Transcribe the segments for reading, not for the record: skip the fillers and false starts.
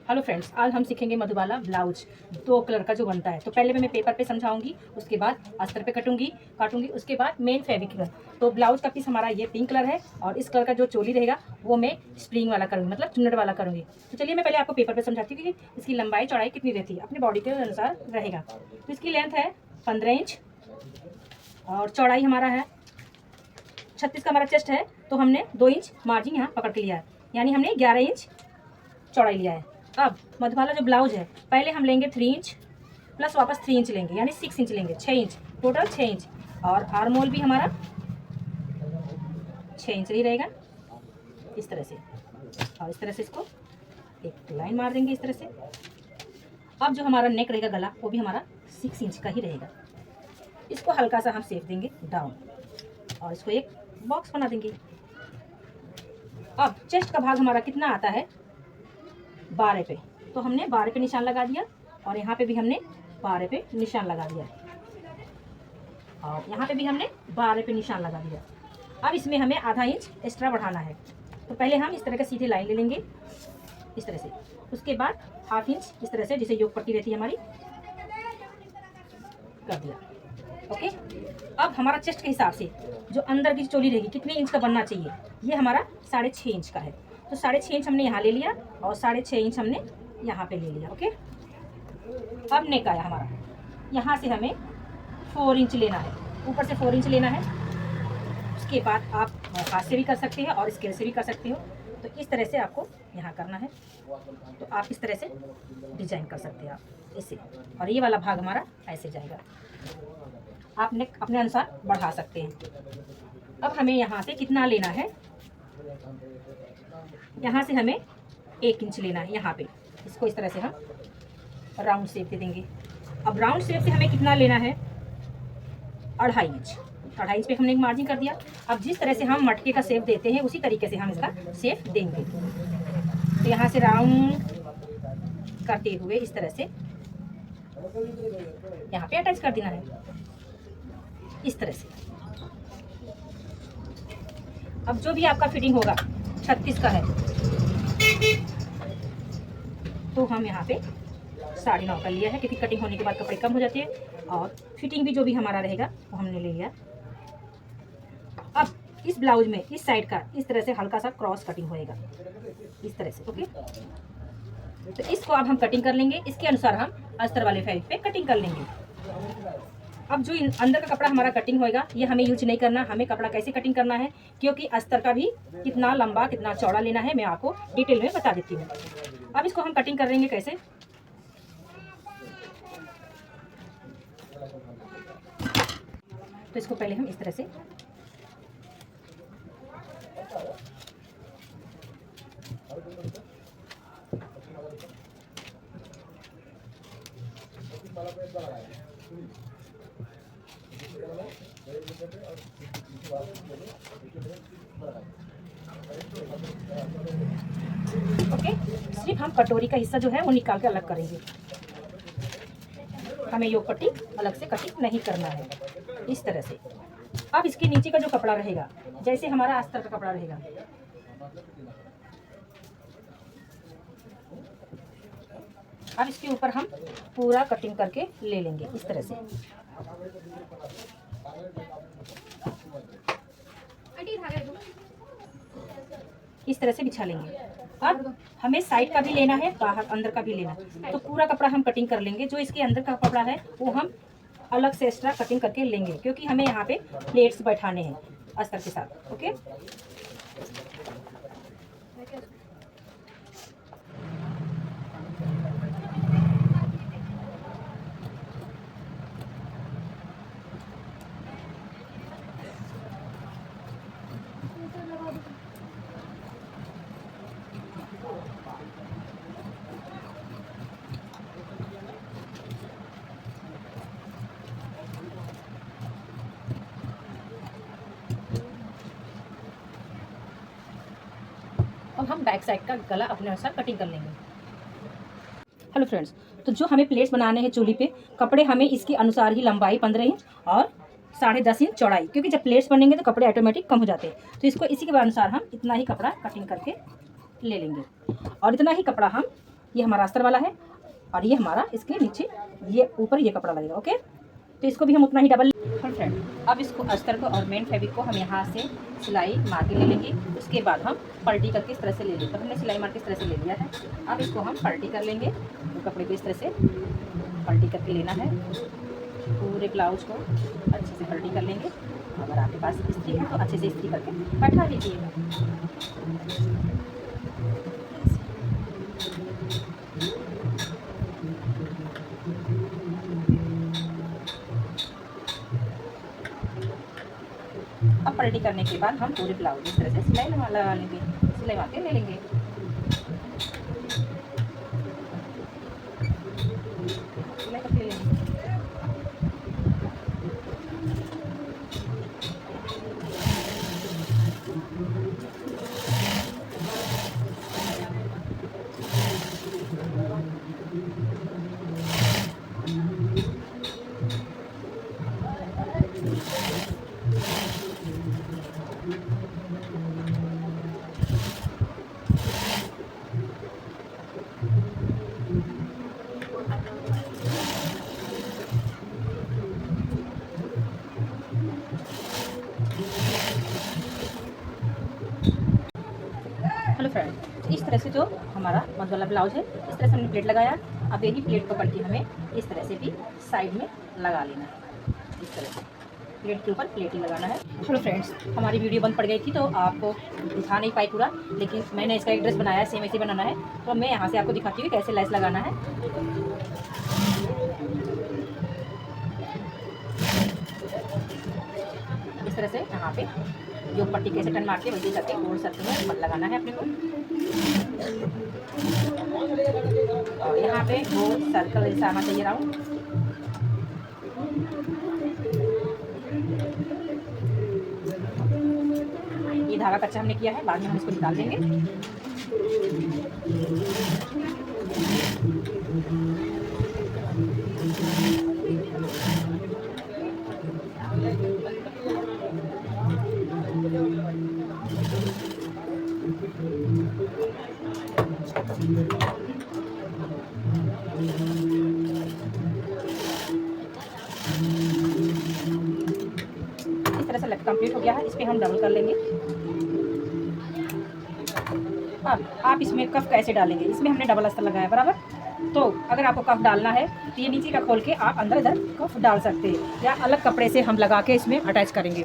Hello friends, आज हम सीखेंगे मधुबाला ब्लाउज 2 कलर का जो बनता है। तो पहले मैं पेपर पे समझाऊंगी, उसके बाद अस्तर पे काटूंगी, उसके बाद मेन फैब्रिक। तो ब्लाउज का पीस हमारा ये पिंक कलर है और इस कलर का जो चोली रहेगा वो मैं स्प्रिंग वाला करूँगी, मतलब चुन्नट वाला करूँगी। तो चलिए मैं पहले आपको पेपर पे समझाती हूँ कि इसकी लंबाई चौड़ाई कितनी रहती है, अपनी बॉडी के अनुसार रहेगा। तो इसकी लेंथ है 15 इंच और चौड़ाई हमारा है 36 का हमारा चेस्ट है। तो हमने 2 इंच मार्जिन यहाँ पकड़ के लिया है, यानी हमने 11 इंच चौड़ाई लिया है। अब मधुबाला जो ब्लाउज है, पहले हम लेंगे 3 इंच प्लस वापस 3 इंच लेंगे, यानी 6 इंच लेंगे, 6 इंच टोटल 6 इंच। और आर्म होल भी हमारा 6 इंच ही रहेगा, इस तरह से। और इस तरह से इसको एक लाइन मार देंगे इस तरह से। अब जो हमारा नेक रहेगा, गला, वो भी हमारा 6 इंच का ही रहेगा। इसको हल्का सा हम सेक देंगे डाउन और इसको एक बॉक्स बना देंगे। अब चेस्ट का भाग हमारा कितना आता है, 12 पे। तो हमने 12 पे निशान लगा दिया और यहाँ पे भी हमने 12 पे निशान लगा दिया और यहाँ पे भी हमने 12 पे निशान लगा दिया। अब इसमें हमें आधा इंच एक्स्ट्रा बढ़ाना है। तो पहले हम इस तरह का सीधे लाइन ले लेंगे इस तरह से। उसके बाद हाफ इंच इस तरह से, जैसे योग पट्टी रहती है हमारी, कर दिया। ओके, अब हमारा चेस्ट के हिसाब से जो अंदर की चोली रहेगी कितने इंच का बनना चाहिए, ये हमारा 6.5 इंच का है। तो 6.5 इंच हमने यहाँ ले लिया और 6.5 इंच हमने यहाँ पे ले लिया। ओके, अब नेक आया हमारा, यहाँ से हमें 4 इंच लेना है, ऊपर से 4 इंच लेना है। उसके बाद आप हाथ से भी कर सकते हैं और स्केल से भी कर सकते हो। तो इस तरह से आपको यहाँ करना है। तो आप इस तरह से डिजाइन कर सकते हैं आप इसे, और ये वाला भाग हमारा ऐसे जाएगा। आप नेक अपने अनुसार बढ़ा सकते हैं। अब हमें यहाँ से कितना लेना है, यहाँ से हमें 1 इंच लेना है यहाँ पे। इसको इस तरह से हम राउंड शेप दे देंगे। अब राउंड शेप से हमें कितना लेना है, 2.5 इंच। 2.5 इंच पे हमने एक मार्जिन कर दिया। अब जिस तरह से हम मटके का शेप देते हैं उसी तरीके से हम इसका शेप देंगे। तो यहाँ से राउंड करते हुए इस तरह से यहाँ पे अटैच कर देना है इस तरह से। अब जो भी आपका फिटिंग होगा, 36 का है तो हम यहाँ पे 9.5 का लिया है, क्योंकि कटिंग होने के बाद कपड़े कम हो जाते हैं। और फिटिंग भी जो भी हमारा रहेगा वो हमने ले लिया। अब इस ब्लाउज में इस साइड का इस तरह से हल्का सा क्रॉस कटिंग होएगा इस तरह से। ओके, तो इसको अब हम कटिंग कर लेंगे, इसके अनुसार हम अस्तर वाले फैब्रिक पे कटिंग कर लेंगे। अब जो अंदर का कपड़ा हमारा कटिंग होएगा, ये हमें यूज नहीं करना। हमें कपड़ा कैसे कटिंग करना है, क्योंकि अस्तर का भी कितना लंबा कितना चौड़ा लेना है मैं आपको डिटेल में बता देती हूँ। अब इसको हम कटिंग कर लेंगे कैसे। तो इसको पहले हम इस तरह से ओके, सिर्फ हम कटोरी का हिस्सा जो है वो निकाल के अलग करेंगे। हमें योग पट्टी अलग से कटिंग नहीं करना है इस तरह से। अब इसके नीचे का जो कपड़ा रहेगा, जैसे हमारा अस्तर का कपड़ा रहेगा, अब इसके ऊपर हम पूरा कटिंग करके ले लेंगे इस तरह से। इस तरह से बिछा लेंगे। अब हमें साइड का भी लेना है, बाहर अंदर का भी लेना है। तो पूरा कपड़ा हम कटिंग कर लेंगे। जो इसके अंदर का कपड़ा है वो हम अलग से एक्स्ट्रा कटिंग करके लेंगे, क्योंकि हमें यहाँ पे प्लेट्स बैठाने हैं अस्तर के साथ। ओके, अब हम बैक साइड का गला अपने अनुसार कटिंग कर लेंगे। हेलो फ्रेंड्स, तो जो हमें प्लेट्स बनाने हैं चोली पे, कपड़े हमें इसके अनुसार ही लंबाई 15 इंच और 10.5 इंच चौड़ाई, क्योंकि जब प्लेट्स बनेंगे तो कपड़े ऑटोमेटिक कम हो जाते हैं। तो इसको इसी के अनुसार हम इतना ही कपड़ा कटिंग करके ले लेंगे और इतना ही कपड़ा हम ये हमारा अस्तर वाला है और ये हमारा इसके नीचे ये ऊपर ये कपड़ा लगेगा। ओके, तो इसको भी हम उतना ही डबल। फ्रेंड, अब इसको अस्तर को और मेन फैब्रिक को हम यहाँ से सिलाई मार के ले लेंगे। उसके बाद हम पलटी करके इस तरह से ले लेंगे। तो हमने सिलाई मार के इस तरह से ले लिया है। अब इसको हम पलटी कर लेंगे। तो कपड़े को इस तरह से पलटी करके लेना है। पूरे ब्लाउज को अच्छे से पलटी कर लेंगे। अगर आपके पास इस्त्री है तो अच्छे से इस्त्री करके बैठा दीजिएगा। अब पलटी करने के बाद हम पूरे ब्लाउज इस तरह से सिलाई लगा लेंगे। सिलाई मार के ले लेंगे। सिलाई करके ले लेंगे। हेलो फ्रेंड, इस तरह से जो हमारा मत वाला ब्लाउज है इस तरह से हमने प्लेट लगाया। अब यही प्लेट पकड़ के हमें इस तरह से भी साइड में लगा लेना है। इस तरह से प्लेट के ऊपर प्लेट ही लगाना है। हेलो फ्रेंड्स, हमारी वीडियो बंद पड़ गई थी तो आपको दिखा नहीं पाई पूरा, लेकिन मैंने इसका एक ड्रेस बनाया है, सेम ऐसे बनाना है। तो मैं यहाँ से आपको दिखाती हूँ कैसे लेस लगाना है। इस तरह से यहाँ पे जो पट्टी कैसे टर्न मारते वैसे करके गोल सर्कल में मत लगाना है अपने को। और यहाँ पे गोल सर्कल जैसा आना चाहिए राउंड। ये धागा कच्चा हमने किया है, बाद में हम इसको निकाल देंगे। इस तरह से लट कंप्लीट हो गया है। इस पर हम डबल कर लेंगे। अब आप इसमें कफ कैसे डालेंगे, इसमें हमने डबल अस्तर लगाया बराबर। तो अगर आपको कफ डालना है तो ये नीचे का खोल के आप अंदर इधर कफ डाल सकते हैं, या अलग कपड़े से हम लगा के इसमें अटैच करेंगे।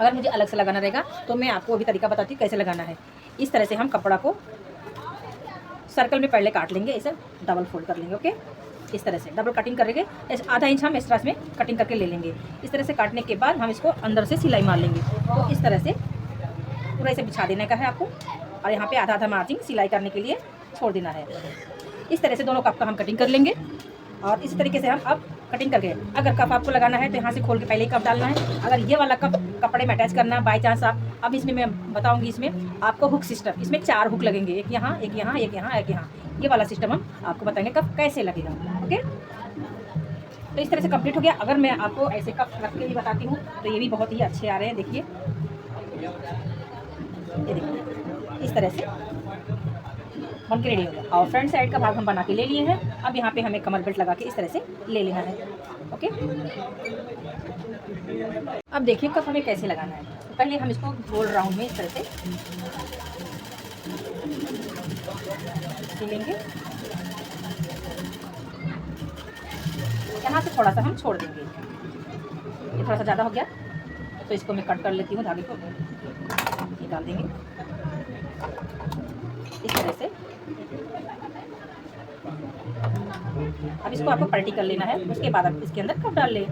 अगर मुझे अलग से लगाना रहेगा तो मैं आपको अभी तरीका बताती हूँ कैसे लगाना है। इस तरह से हम कपड़ा को सर्कल में पहले काट लेंगे, इसे डबल फोल्ड कर लेंगे। ओके, इस तरह से डबल कटिंग करेंगे। आधा इंच हम एक्स्ट्रा में कटिंग करके ले लेंगे। इस तरह से काटने के बाद हम इसको अंदर से सिलाई मार लेंगे। तो इस तरह से पूरा इसे बिछा देने का है आपको, और यहाँ पे आधा आधा मार्जिन सिलाई करने के लिए छोड़ देना है। इस तरह से दोनों कप का हम कटिंग कर लेंगे। और इस तरीके से हम अब कटिंग करके, अगर कप आपको लगाना है तो यहाँ से खोल के पहले ही कप डालना है। अगर ये वाला कप कपड़े में अटैच करना बाई चांस आप, अब इसमें मैं बताऊंगी, इसमें आपको हुक सिस्टम, इसमें 4 हुक लगेंगे, एक यहाँ, एक यहाँ, एक यहाँ, एक यहाँ। ये वाला सिस्टम हम आपको बताएंगे कप कैसे लगेगा। ओके, तो इस तरह से कंप्लीट हो गया। अगर मैं आपको ऐसे कप रख के भी बताती हूँ तो ये भी बहुत ही अच्छे आ रहे हैं। देखिए, ये देखिए इस तरह से बन के रेडी हो गया। और फ्रंट साइड का भाग हम बना के ले लिए हैं। अब यहाँ पे हमें कमर बेल्ट लगा के इस तरह से ले लेना है। ओके, अब देखिए कप हमें कैसे लगाना है। तो पहले हम इसको गोल राउंड में इस तरह से लेंगे। यहाँ से थोड़ा सा हम छोड़ देंगे। ये थोड़ा सा ज़्यादा हो गया तो इसको मैं कट कर लेती हूँ, धागे को निकाल देंगे इस तरह से। अब इसको आपको पलटी कर लेना है। उसके बाद आप इसके अंदर कप डाल लें।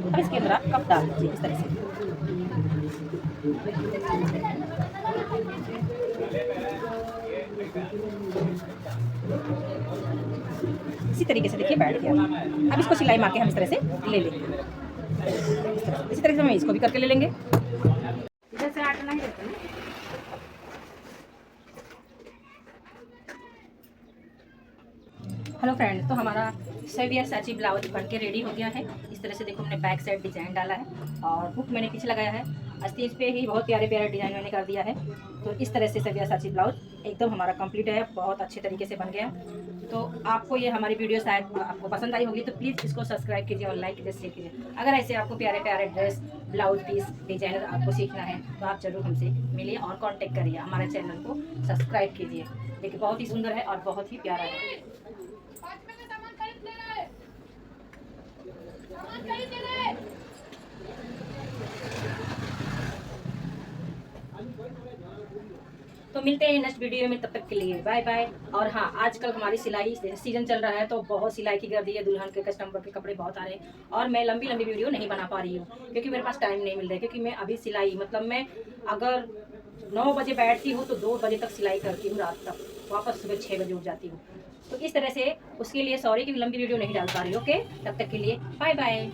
अब इसके अंदर आप कप डाल दीजिए इस तरह से। इसी तरीके से देखिए बैठ गया। अब इसको सिलाई मार के हम इस तरह से ले लेंगे। इसी तरह से हम इसको भी करके ले लेंगे। इधर से आटना ही रहता है। हेलो फ्रेंड, तो हमारा सव्यासाची ब्लाउज बन के रेडी हो गया है। इस तरह से देखो हमने बैक साइड डिजाइन डाला है और हुक मैंने पीछे लगाया है। अस्तीज पे ही बहुत प्यारे प्यारे डिजाइन मैंने कर दिया है। तो इस तरह से सव्यासाची ब्लाउज एकदम हमारा कंप्लीट है, बहुत अच्छे तरीके से बन गया। तो आपको ये हमारी वीडियो शायद आपको पसंद आई होगी, तो प्लीज़ इसको सब्सक्राइब कीजिए और लाइक कीजिए, शेयर कीजिए। अगर ऐसे आपको प्यारे प्यारे ड्रेस, ब्लाउज पीस, डिजाइनर आपको सीखना है तो आप जरूर हमसे मिलिए और कांटेक्ट करिए। हमारे चैनल को सब्सक्राइब कीजिए। देखिए बहुत ही सुंदर है और बहुत ही प्यारा है। तो मिलते हैं नेक्स्ट वीडियो में, तब तक के लिए बाय बाय। और हाँ, आजकल हमारी सिलाई सीजन चल रहा है तो बहुत सिलाई की कर दी है, दुल्हन के कस्टमर के कपड़े बहुत आ रहे हैं और मैं लंबी लंबी वीडियो नहीं बना पा रही हूँ क्योंकि मेरे पास टाइम नहीं मिल रहा है। क्योंकि मैं अभी सिलाई मतलब मैं अगर 9 बजे बैठती हूँ तो 2 बजे तक सिलाई करती हूँ, रात तक वापस सुबह 6 बजे उठ जाती हूँ। तो इस तरह से उसके लिए सॉरी कि लंबी वीडियो नहीं डाल पा रही। ओके, तब तक के लिए बाय बाय।